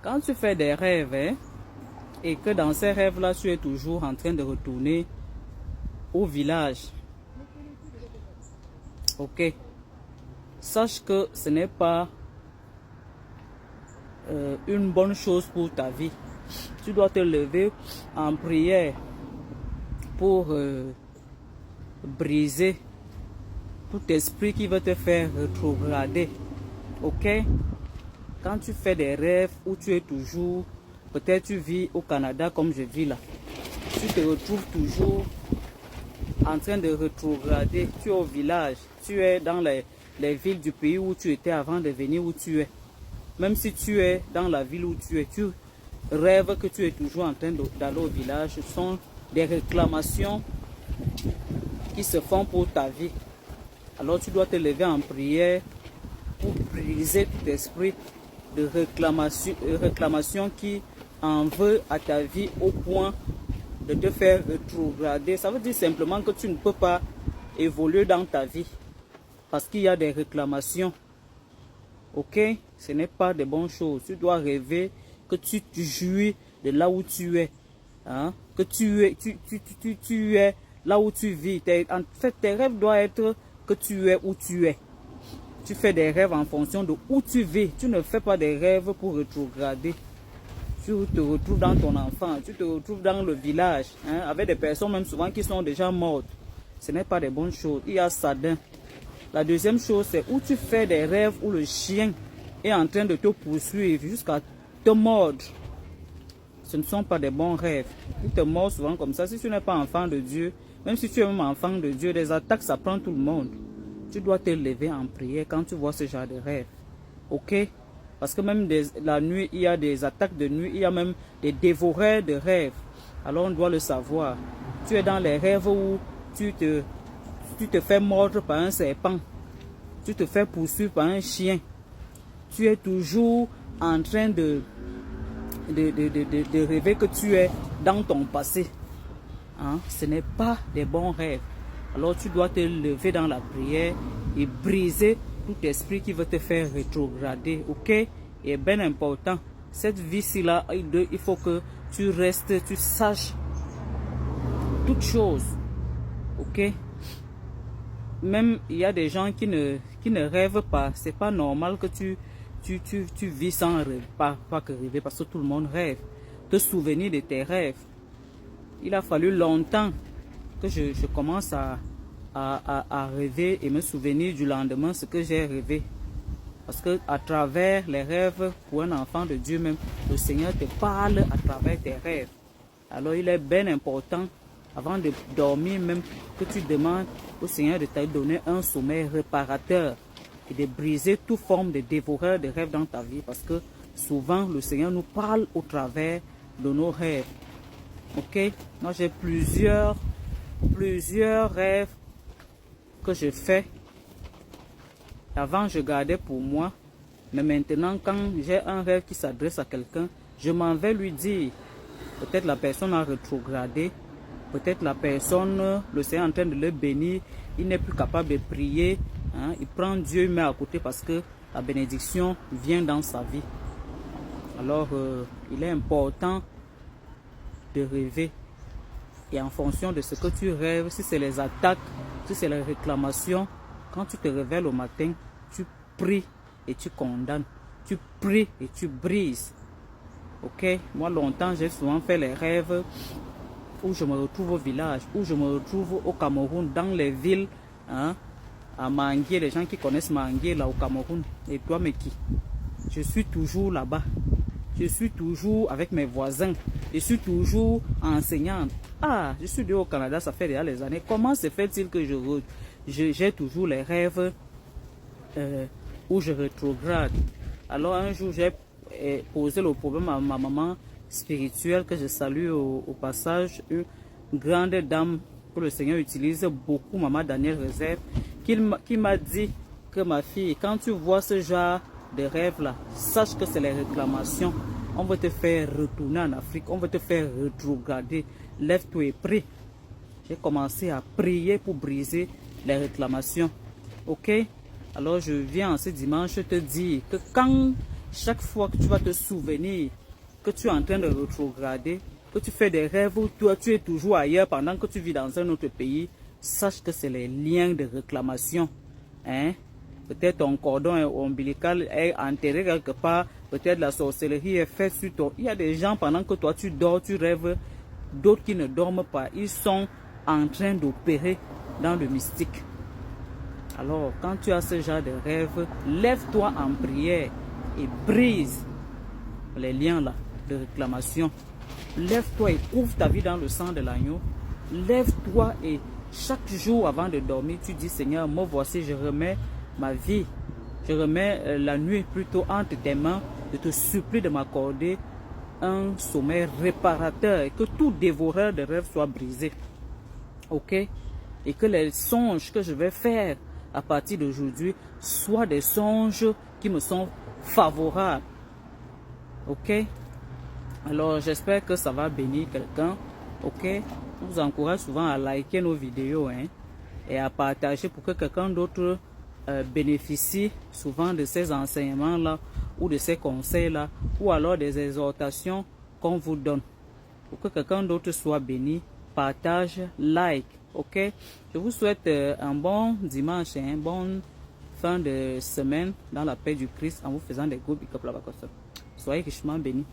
Quand tu fais des rêves, hein, et que dans ces rêves-là, tu es toujours en train de retourner au village, ok, sache que ce n'est pas une bonne chose pour ta vie. Tu dois te lever en prière pour briser tout esprit qui veut te faire rétrograder. Ok? Quand tu fais des rêves où tu es toujours, peut-être tu vis au Canada comme je vis là, tu te retrouves toujours en train de rétrograder. Tu es au village, tu es dans les villes du pays où tu étais avant de venir où tu es. Même si tu es dans la ville où tu es, tu rêves que tu es toujours en train d'aller au village. Ce sont des réclamations qui se font pour ta vie. Alors tu dois te lever en prière pour briser tout esprit de réclamation qui en veut à ta vie au point de te faire rétrograder. Ça veut dire simplement que tu ne peux pas évoluer dans ta vie parce qu'il y a des réclamations. Ok? Ce n'est pas de bonnes choses. Tu dois rêver que tu jouis de là où tu es. Hein? Que tu es là où tu vis. En fait, tes rêves doivent être que tu es où tu es. Tu fais des rêves en fonction de où tu vis. Tu ne fais pas des rêves pour rétrograder. Tu te retrouves dans ton enfant. Tu te retrouves dans le village. Hein? Avec des personnes même souvent qui sont déjà mortes. Ce n'est pas des bonnes choses. Il y a Sadin. La deuxième chose, c'est où tu fais des rêves où le chien est en train de te poursuivre jusqu'à te mordre. Ce ne sont pas des bons rêves. Il te mord souvent comme ça. Si tu n'es pas enfant de Dieu, même si tu es même enfant de Dieu, des attaques, ça prend tout le monde. Tu dois te lever en prière quand tu vois ce genre de rêve. Ok? Parce que même la nuit, il y a des attaques de nuit, il y a même des dévoreurs de rêves. Alors on doit le savoir. Tu es dans les rêves où tu te fais mordre par un serpent. Tu te fais poursuivre par un chien. Tu es toujours en train de rêver que tu es dans ton passé. Hein? Ce n'est pas des bons rêves. Alors tu dois te lever dans la prière et briser tout esprit qui veut te faire rétrograder. Ok? Et bien important, cette vie-ci là, il faut que tu restes, tu saches toutes choses. Ok? Même il y a des gens qui ne rêvent pas. C'est pas normal que tu vis sans rêve, pas que rêver, parce que tout le monde rêve. Te souvenir de tes rêves. Il a fallu longtemps que je commence à rêver et me souvenir du lendemain ce que j'ai rêvé. Parce que à travers les rêves, pour un enfant de Dieu même, le Seigneur te parle à travers tes rêves. Alors il est bien important, avant de dormir même, que tu demandes au Seigneur de te donner un sommeil réparateur et de briser toute forme de dévoreur de rêves dans ta vie. Parce que souvent, le Seigneur nous parle au travers de nos rêves. Ok? Moi, j'ai plusieurs rêves que je fais. Avant, je gardais pour moi. Mais maintenant, quand j'ai un rêve qui s'adresse à quelqu'un, je m'en vais lui dire. Peut-être la personne a rétrogradé. Peut-être la personne, le Seigneur est en train de le bénir. Il n'est plus capable de prier. Hein? Il prend Dieu, il met à côté parce que la bénédiction vient dans sa vie. Alors, il est important de rêver. Et en fonction de ce que tu rêves, si c'est les attaques, si c'est les réclamations, quand tu te réveilles au matin, tu pries et tu condamnes. Tu pries et tu brises. Ok? Moi, longtemps, j'ai souvent fait les rêves où je me retrouve au village, où je me retrouve au Cameroun, dans les villes, hein, à Manguier, les gens qui connaissent Manguier, là au Cameroun, et toi, mais qui? Je suis toujours là-bas. Je suis toujours avec mes voisins. Je suis toujours enseignante. Ah, je suis au Canada, ça fait déjà des années. Comment se fait-il que j'ai toujours les rêves où je rétrograde? Alors un jour, j'ai posé le problème à ma maman spirituelle, que je salue au passage, une grande dame que le Seigneur utilise beaucoup, maman Daniel Réserve, qui m'a dit que ma fille, quand tu vois ce genre de rêve-là, sache que c'est les réclamations. On veut te faire retourner en Afrique, on veut te faire rétrograder. Lève-toi et prie. J'ai commencé à prier pour briser les réclamations. Ok? Alors je viens en ce dimanche te dire que quand chaque fois que tu vas te souvenir que tu es en train de rétrograder, que tu fais des rêves où toi tu es toujours ailleurs pendant que tu vis dans un autre pays, sache que c'est les liens de réclamation. Hein? Peut-être ton cordon ombilical est enterré quelque part, peut-être la sorcellerie est faite sur toi. Il y a des gens pendant que toi tu dors, tu rêves, d'autres qui ne dorment pas, ils sont en train d'opérer dans le mystique. Alors, quand tu as ce genre de rêve, lève-toi en prière et brise les liens là de réclamation. Lève-toi et couvre ta vie dans le sang de l'agneau. Lève-toi et chaque jour avant de dormir, tu dis Seigneur, moi voici, je remets ma vie, je remets la nuit plutôt entre tes mains. Je te supplie de m'accorder un sommeil réparateur et que tout dévoreur de rêves soit brisé. Ok? Et que les songes que je vais faire à partir d'aujourd'hui soient des songes qui me sont favorables. Ok? Alors j'espère que ça va bénir quelqu'un. Ok? Je vous encourage souvent à liker nos vidéos, hein, et à partager pour que quelqu'un d'autre bénéficie souvent de ces enseignements-là ou de ces conseils-là ou alors des exhortations qu'on vous donne. Pour que quelqu'un d'autre soit béni, partage, like. Ok? Je vous souhaite un bon dimanche, un bon fin de semaine dans la paix du Christ en vous faisant des gros big up là-bas comme ça. Soyez richement bénis.